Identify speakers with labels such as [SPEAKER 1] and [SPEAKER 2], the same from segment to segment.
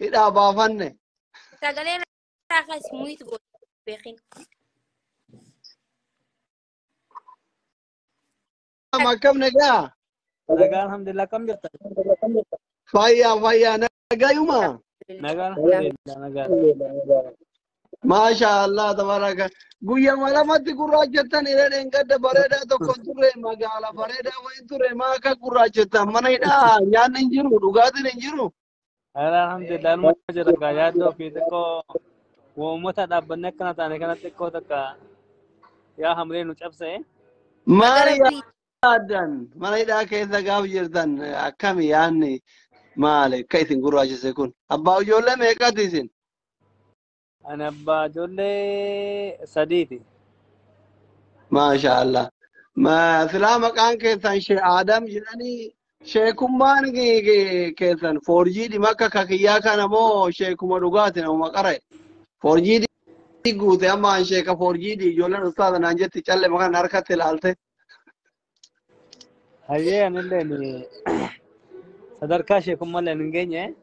[SPEAKER 1] إذا بافن
[SPEAKER 2] سأقولين راخس مويت قول بخين
[SPEAKER 1] ما كم نجا
[SPEAKER 3] نجا الحمد لله كم جبت
[SPEAKER 1] فيا نجا يوما
[SPEAKER 3] نجا الحمد لله نجا
[SPEAKER 1] ما شاء الله تبارك قويا ولا ما تقول راجتان إلى إن قد بريدا تكونتره ما قال بريدا وين تره ما كقراجتان من إذا يا ننجرو رقاد ننجرو
[SPEAKER 3] الحمد لله المجد قاعد في تكو ومتى دابنك كنا تاني كنا تكو تكا يا همرين وشافسه
[SPEAKER 1] ماريا دان من إذا كيف قاب جردان كم يعني مالك كيف نقول راجع سيكون أبا وجوله ميكاتيسين
[SPEAKER 3] أنا بجولة سديتي
[SPEAKER 1] ما شاء الله ما سلامك عن كيسان شيء آدم جلاني شيء كمان كيسان 4G دي مكة كيا كان مو شيء كمان رقاتنا وما قرأ 4G دي قوت أما عن شيء ك 4G دي جولان أستاذ نانجت تجلى مكان حركة الالته
[SPEAKER 3] هاي أنا اللي صدر كاشي كم مال نجيني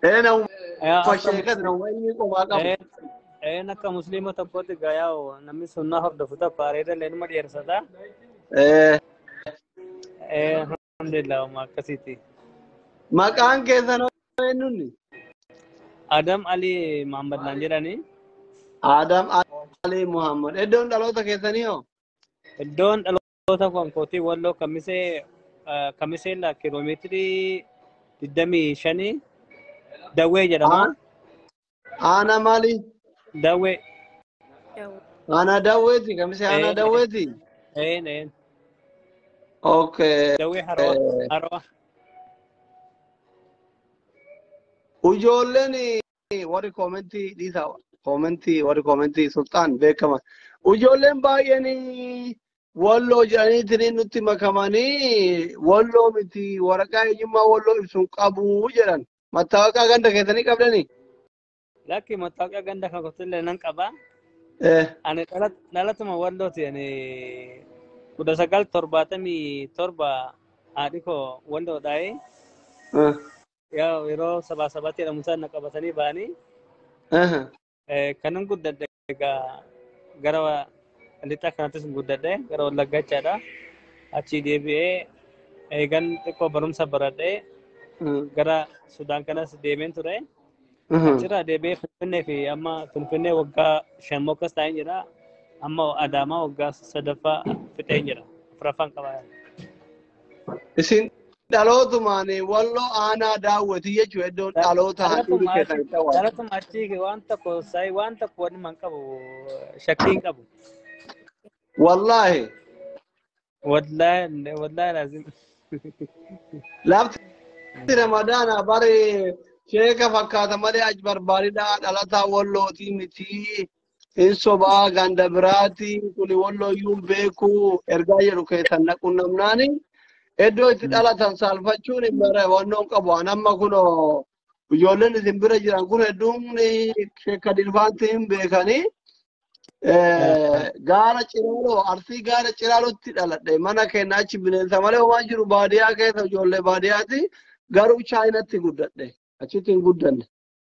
[SPEAKER 1] أنا
[SPEAKER 3] يا
[SPEAKER 1] فشيء كده وين يكون ما قام
[SPEAKER 3] أنا كمسلم تبغى تجايا ونمي سنة هرد فتا فاريدا لين ما يرسدا الحمد لله ما كسيتي
[SPEAKER 1] ما كان كيسان وينوني
[SPEAKER 3] آدم علي محمد نانجراني
[SPEAKER 1] آدم علي محمد إدون دلوتا كيسانيو
[SPEAKER 3] دون الوتا كون كوتي والله كمسة لا كيلومتري تدمي شني دوي جرما
[SPEAKER 1] أنا مالي
[SPEAKER 3] دوي
[SPEAKER 1] أنا دويتي كم سي أنا دويتي
[SPEAKER 3] إيه
[SPEAKER 1] أوكي
[SPEAKER 3] دوي حروا
[SPEAKER 1] وجولني وري كومنتي دي سوا كومنتي سلطان بكما وجولن بايني والله جاني ترين نتي مكماني والله متي ورقا يجمع والله يسون قبو جران متاوقع غندا كيتني قبلني
[SPEAKER 3] لكن متوقع عندك قلت له ننقبا أنا نالت ما والله يعني kuda sakal torbatamii torba haadhiko wando dhaa'e yaa yeroo sabaa jedhamu isaan na qabatanii ba'anii kanan guddadhe egaa gara lixaa kanattis guddadhe gara Wallaggaa jechaadha. Achii deebi'ee eegan xiqqoo barumsa baradhee gara Sudaan kanas deemeen ture. Achirraa deebi'ee Finfinnee fi amma Finfinnee waggaa 5 akkas taa'een jira. Amma Adaamaa waggaa 3ffaa fixeen jira. Afuraffaan qabaa.
[SPEAKER 1] Isin dhalootumaani walloo aanaa daawwati jechuudha iddoon dhaloota haadhiin keessan ta'u.
[SPEAKER 3] Dhalatuma achii waan tokko wanni man qabu shakkiin qabu.
[SPEAKER 1] Wallaahi.
[SPEAKER 3] Wallaahi laazim.
[SPEAKER 1] Lafti Ramadaana bare sheeka fakkaata malee achi barbaadidhaa dhalataa wallootii miti. Insobaa ganda biraati kuni wallooyyuun beeku ergaa jedhu keessan naquun namnaani. Iddoo itti dhalatan saalfachuun bara wannoon qabu amma kunoo ijoolleen isin bira jiran kun hedduun sheekka dilfaantiin beekanii gaara ciraaloo arsii gaara ciraalootti dhaladhe mana keenya achi bineensa malee homaa jiru baadiyyaa keessa ijoollee baadiyyaati garuu chaayinatti guddadhe achitti hin guddanne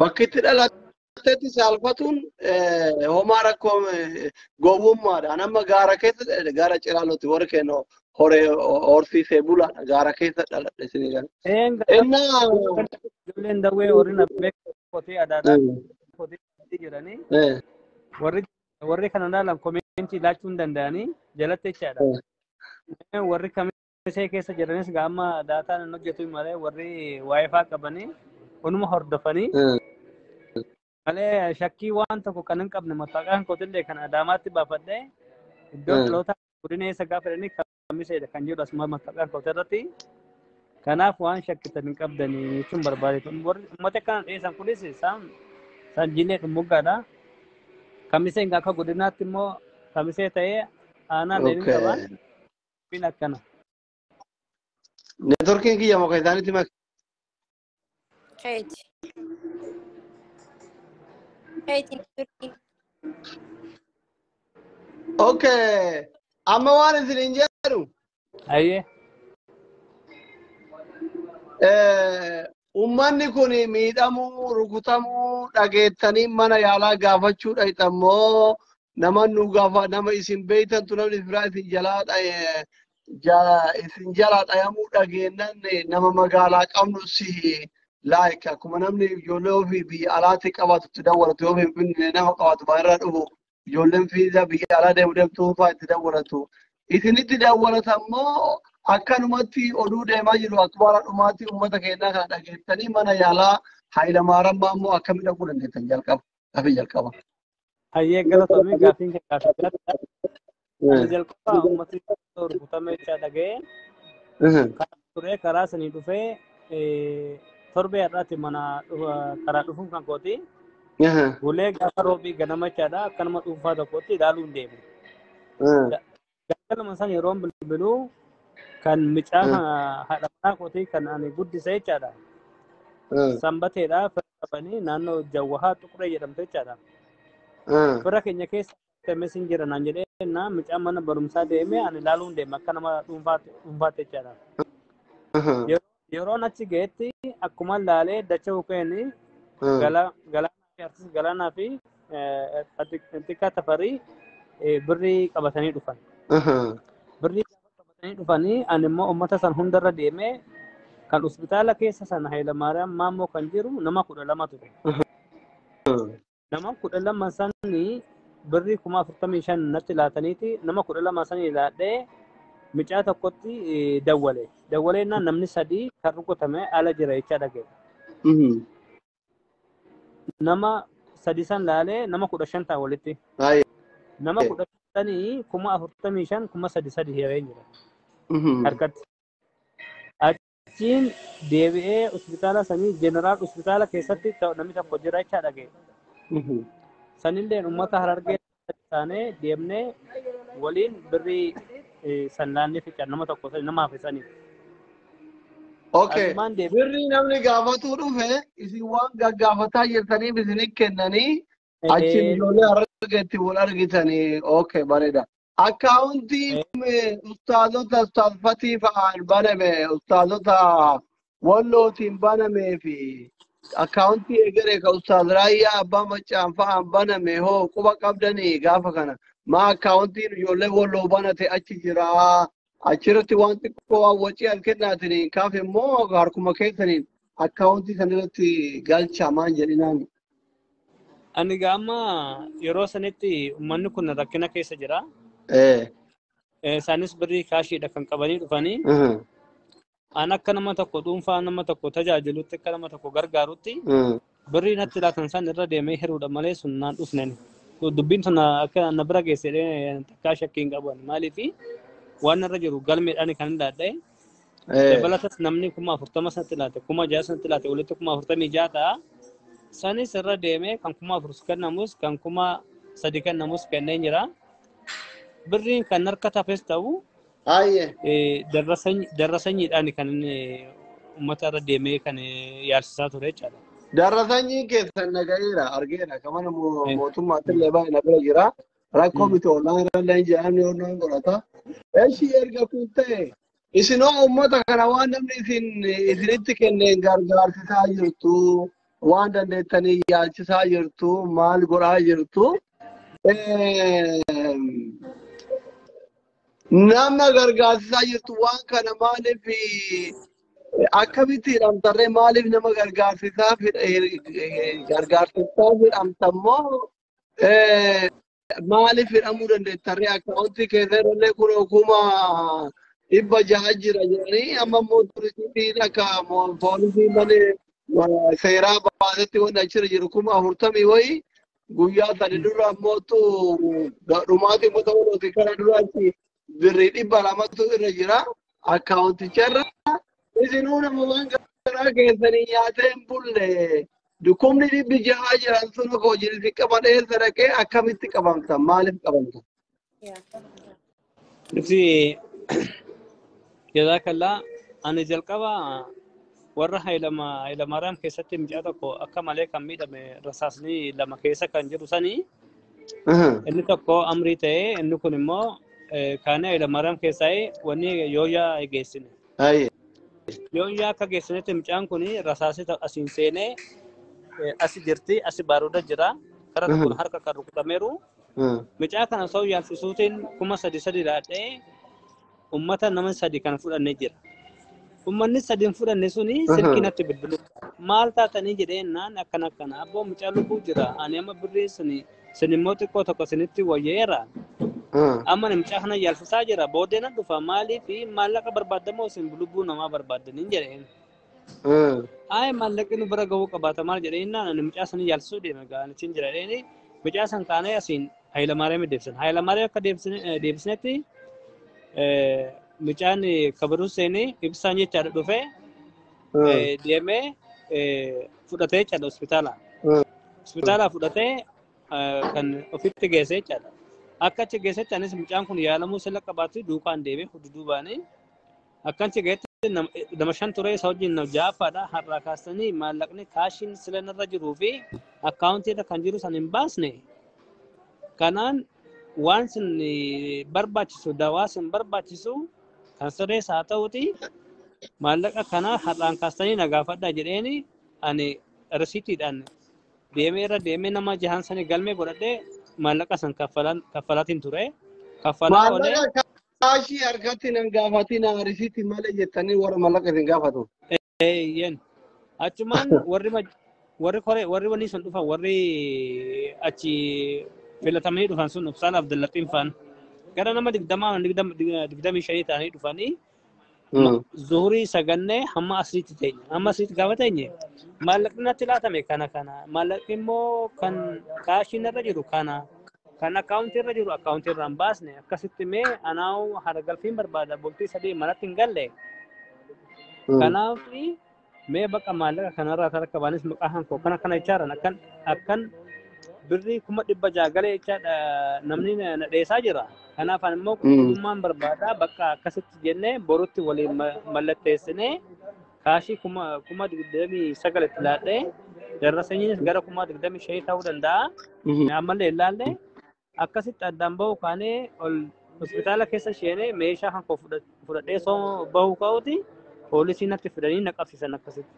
[SPEAKER 1] bakki itti dhalatetti saalfatuun homaa rakkoo gowwummaadha amma gaara keessa gaara ciraalootti warri keenya hore horsiisee bulaadha gaara keessa dhaladhe isinii gala.
[SPEAKER 3] Ijoolleen dawwee horii na beekotee adaadhaa kotee jiranii warri kana dhaalan koomeentii laachuu hin danda'anii jalatti jechaadha. Warri kamisee keessa jiranis gaama daataan hin hojjetu malee warri waayifaa qabanii hunuma hordofanii malee shakkii waan tokko kan hin qabne mataaqaan kotillee kan Adaamaatti baafadhee iddoo dhaloota godina eessa gaafa jedhanii kamiseedha kan jedhu asuma mataaqaan kotirratti. Kanaaf waan shakkitan hin qabdanii jechuun barbaade. Uummata kana dhiyeessan kunis isaan jilee dhumuggaadha. Kamiseen akka godinaatti immoo kamisee ta'ee aanaa leelin qaba. Fin akkana.
[SPEAKER 1] Neetworkiin kiyya muka isaaniitti maka.
[SPEAKER 2] Keeti. Neetworkiin.
[SPEAKER 1] Okay. Amma waan isin hin jedhu.
[SPEAKER 3] Ayyee.
[SPEAKER 1] ummanni kun miidhamuu rukutamuu dhageettanii mana yaalaa gaafachuu dhayxammoo nama nu gaafa nama isin beeytantu namni biraa isin jalaa isin jalaa dhayamuu dhageennan nama magaalaa qabnu si like akkuma namni ijoollee ofii biyya alaatti qabatutti dawwalatu yoo finfinnee nama qabatu baay'irraa dhufu ijoolleen fiiza biyya alaa deemtuu fa'aa itti dawwalatu isinitti dawwalatammoo akkanumatti oduu deemaa jiru akkuma dhumaatti uummata keenyaa kana dhageettanii mana yaalaa Haayila Maarammaa immoo akkamitti dhaquu dandeettan jalqaba.
[SPEAKER 3] Hayyee galatoomii gaafiin kan gaafatan jalqaba uummatni rukutamee dhaga'ee turee karaa sanii dhufee torbee har'aatti mana karaa dhufuun kan kooti. Gulee gaafa roobii ganamachaadha akkanuma dhuunfaa tokkotti ilaaluu hin deemu. Galgalama san yeroo bilbiluu kan micaa haadha manaa kootii kan ani guddise jechaadha. Sanbateedha qabanii naannoo Jawwahaa Xuquree jedhamte jechaadha. Fira keenya keessa temes hin jira naan jedhee na micaa mana barumsaa deemee ani ilaaluu hin deemu akka nama dhuunfaatti jechaadha. Yeroon achi ga'etti akkuma laalee dacha bukeeni galaanaa fi xiqqaa tafarii birrii qabatanii dhufan. Birrii qabatanii dhufanii ani immoo uummata san hundarra deemee kan hospitaala keessa sana Haayila Maariyaam Maammoo kan jiru nama 12 ture. Nama 12 sanii birrii 45,000 natti laataniiti nama 12 sanii laadhee micaa tokkotti dawwalee namni 3 kan rukutame ala jira jechaa dhagee. Nama 3 san laalee nama 15 ta'a walitti. Nama 15 sanii 45,000 3 hiree jira. Harkatti. Achiin deebi'ee hospitaala sanii jeneraal hospitaala keessatti namni tokko jira jechaa dhagee. Sanillee uummata Harargee taanee deemnee waliin birrii sanlaanni fi nama tokko nama hafisaniif.
[SPEAKER 1] Okay. Birrii namni gaafatuu dhufe isin waan gaggaafataa jirtaniif isin kennanii achiin ijoollee Harargeetti wal argitanii. Okay, bareeda. Akkaawuntii ustaazota ustaazfatii fa'aan baname ustaazota wallootiin banamee fi akkaawuntii egeree ka ustaaz Raayyaa Abbaa Maccaan fa'aan baname hoo quba qabdanii gaafa kana maa akkaawuntiin ijoollee walloo banate achi jiraa achirratti waan xiqqoo waan wacii al kennaatiin kaaf immoo harkuma keessaniin akkaawuntii sanirratti galcha maan jedhinaan.
[SPEAKER 3] Ani gaama yeroo sanitti uummanni kun rakkina keessa jira. Isaanis birrii kaashiidha kan qabanii dhufanii. An akka nama tokko dhuunfaa nama tokko tajaajilutti akka nama tokko gargaarutti birrii natti laatan san irra deemee hiruudha malee sun naan dhufneen. Dubbiin sun akka na bira geessedhee takkaa shakkii hin qaban maaliifi waan irra jiru galmeedhaan kan hin laadhee. Dabalatas namni 40,000 sanatti laate 60,000 sanatti laate walitti 46,000 ta'a. Sanis irra deemee kan 4,000 kennamus kan 3,000 kennamus kenneen jira. Birriin kan harka tafes ta'u darrasanyiidhaan kan uummata irra deemee kan yaalsisaa ture jechaadha.
[SPEAKER 1] Darrasanyiin keessan nagayeera argeera kamana mootummaatti illee baay'ee na bira jira. Rakkoo miti ollaan irra jedhamni onnaan godhata. Eeshii erga kun ta'e isinoo uummata kana waan namni isinitti kenneen gargaarsisaa jirtu waan dandeettanii yaalchisaa jirtu maal godhaa jirtu. Nama gargaarsisaa jirtu waan kana maaliif akkamitti hidhamtarree maaliif nama gargaarsisaa hidhamtammoo maaliif hidhamuu dandeettarree akkaawuntii keessatti kun 600 jira jedhanii amma immoo turistiin akka poolisiin mana seeraa baasetti wanti achirra jiru 40,000 wayii guyyaa sadi dura ammoo dhumaatii mata walooti kana duraatti birrii 200 irra jira akkaawunticharra isinuu nama waan garaa keessanii nyaatee hin bulle dhukkubni 600 jiran sun koo jirti qabadhee sadaqee akkamitti qabamtan maaliif qabamtan?
[SPEAKER 3] Jazaakallaa ani jalqaba warra Haayila Maariyaam keessatti mucaa tokko akka malee kan miidhame rasaasni 2 keessa kan jiru sanii inni tokko amrii ta'ee inni kun immoo kaanii Haayila Maariyaam keessaa wanni yooyaa geessine. yoon yaa akka geessanitti mucaan kun rasaasii asiin seenee asi jirti asi baaruudha jira karaa tokkoon harka kan rukutameeru mucaa kana osoo yaalchisuutiin 3,300 laadhee ummata nama 3 kan fudhannee jira. Ummanni 3 fudhanne suni silkii natti bilbilu. Maal taatanii jedheenaan akkana abboo mucaa lubbuu jira ani amma birrii sin immoo xiqqoo tokko sinitti wayyeera. Amma mucaa kana yaalchisaa jira booddee nan dhufa maaliif maallaqa barbaadamoo sin lubbuu namaa barbaadanii jedheen. Ay maallaqni nu bira gahuu qabaata maal jedheenaan ani mucaa sana yaalchisuu deeme gaanitiin jira jedheeni mucaa san kaanee asiin Hayilamaariyaam deebisne. Hayilamaariyaam akka deebisnetti mucaan kabaruu seenee ibsaan jechaadha dhufee deemee fudhatee jechaadha hospitaala. Hospitaala fudhatee kan ofitti geessee jechaadha. Akka achi geessetti anis mucaan kun yaalamuu sila qabaatu duukaan deemee hududuubaanii akka achi geetti nama 5 ture isa wajjin nama 6ffaadha har'aa kaasanii maallaqni kaashiin sila narra jiruu fi akkaawuntiirra kan jiru san hin baasne. Kanaan waan sin barbaachisu dawaa sin barbaachisu kan sirrees haa ta'uti maallaqa kana har'aan kaastanii nagaafadhaa jedheeni ani risiitiidhaan deemee nama 6 sanii galmee godhadhee maallaqa san kaffalaatiin ture. Kaffalaa olee
[SPEAKER 1] kaashii harkatti nan gaafatiin risiitii malee jettanii warra maallaqa isin gaafatu.
[SPEAKER 3] Yen achumaan warri wanni sun dhufan warri achi filatamanii dhufan sun Ibsaan Abdullaxiin faan gara nama 25 ta'anii dhufanii zuhurii sagannee hamma asiriitti teenye hamma asiriitti gaafa teenye maallaqni natti laatame kana maallaqni immoo kan kaashiin irra jiru kan akkaawuntii irra jiru akkaawuntii irraan baasne akkasitti mee anaawu haragalfiin barbaada bultii 3 manatti hin galle kanaaf mee baqa maallaqa kanarraa tarka baanis maqaan koo kana ichaaran akkan birrii 600 galee jechaadha namni na dheessaa jira. Kanaaf immoo qulqullummaan barbaada bakka akkasitti jennee borutti waliin mallatteessinee kaashii 29 itti laadhee darrasanyiinis gara 25 ta'uu danda'a. Ammallee ilaallee akkasitti addaan bahu kaanee ol hospitaala keessa sheenee meeshaa kan koo fudhadhee soo bahu ka'uti poolisiin natti fidanii na qabsiisan akkasitti.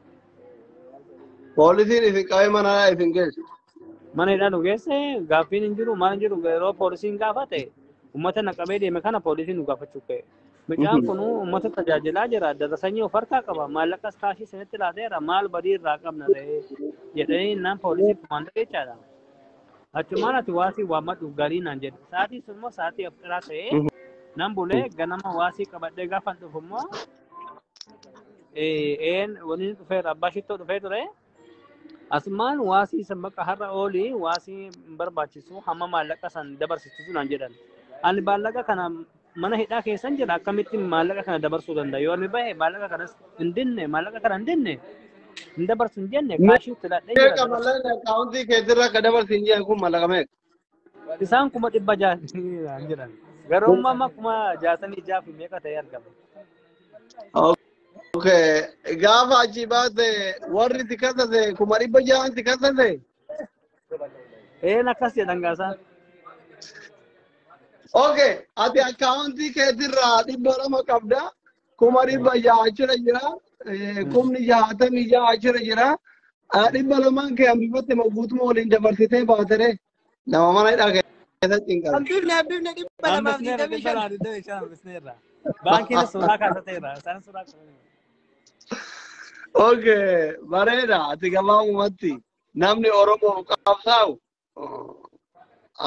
[SPEAKER 1] Poolisiin isin qabee manaa isin geessu.
[SPEAKER 3] Mana hidhaan geesse gaaffiin hin jiru maal hin jiru yeroo poolisiin gaafate ummata naqabee deeme kana poolisiin nu gaafachuu ka'e. Mucaan kun ummata tajaajilaa jira darrasanyii of harkaa qaba maallaqas kaashii sanitti laateera maal badii irraa qabna ta'ee jedhanii naan poolisii kumaandoo jechaadha. Achumaan ati waasii waammadhuuf garii naan jedhe sa'aatii sun immoo sa'aatii afxiraa ta'ee nan bulee ganama waasii qabadhee gaafan dhufu immoo wani dhufeera abbaa shittoo dhufee ture. Asmaan waasii san bakka har'a oolii waasii barbaachisu hamma maallaqa san dabarsiisu naan jedhan. Ani maallaqa kana mana hidhaa keessan jira akkamitti maallaqa kana dabarsuu danda'a yoo ani bahe maallaqa kanas hin dinne maallaqa kana hin dinne hin dabarsu hin jenne kaashii itti laadhee jira.
[SPEAKER 1] Meeqa maallaqa akkaawuntii keessirraa akka dabarsu hin jenne kun maallaqa meeqa?
[SPEAKER 3] Isaan 600 jedhan. Garuu amma 66 fi meeqa ta'ee argama.
[SPEAKER 1] Okay, gaafa achi baate warri tikasase 600 tikasase.
[SPEAKER 3] Akkas jedhan gaasaan.
[SPEAKER 1] Okay, ati akkaawuntii keetirraa 200 qabda 600 achirra jira 60 achirra jira 200 kee hambifatte guutuma waliin dabarsitee baatere nama mana hidhaa keessatti hin qabu. Baankiin
[SPEAKER 3] suuraa kaasateera isaan suuraa kaasateera.
[SPEAKER 1] Okay, bareeda ati gabaabumatti namni Oromoo qabsaa'u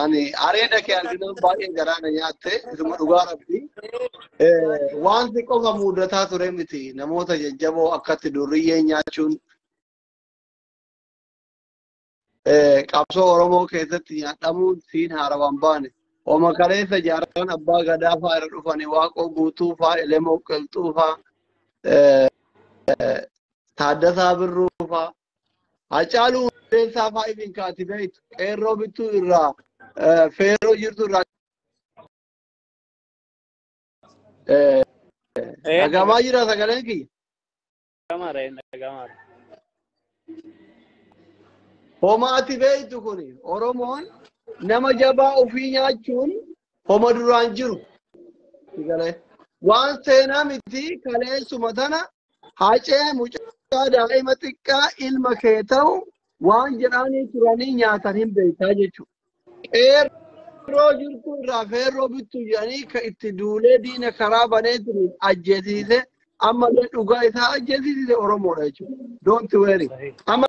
[SPEAKER 1] ani areeda kee argina baay'ee garaana nyaatte isuma dhugaa rabbi wanti qofa mudataa ture miti namoota jajjaboo akkatti durriyyee nyaachuun qabsoo Oromoo keessatti nyaadhamuun siin haarawaan baane oma kaleessa jaarran abbaa gadaa fa'aa irra dhufanii waaqoo guutuu fa'aa elemoo qilxuu fa'aa Taaddasaa Birruu fa'aa Hacaaluu Hundeessaa fa'aa ibin kaati beektu qeerroo bittuu irraa feeroo jirtu irraa dhagamaa jira sagaleen kiyya. Homa ati beektu kuni Oromoon nama jabaa ofii nyaachuun homa duraan jiru. Waan seenaa miti kaleessuma tana Haacee mucaa daa'ima xiqqaa ilma kee ta'u waan jedhanii turanii nyaatan hin beektaa jechuudha. Qeerroo jirtu irraa feerroo bittu jedhanii ka itti duulee diina karaa banee turu ajjeesiise ammallee dhugaa isaa ajjeesiise Oromoodha jechuudha. Don't worry.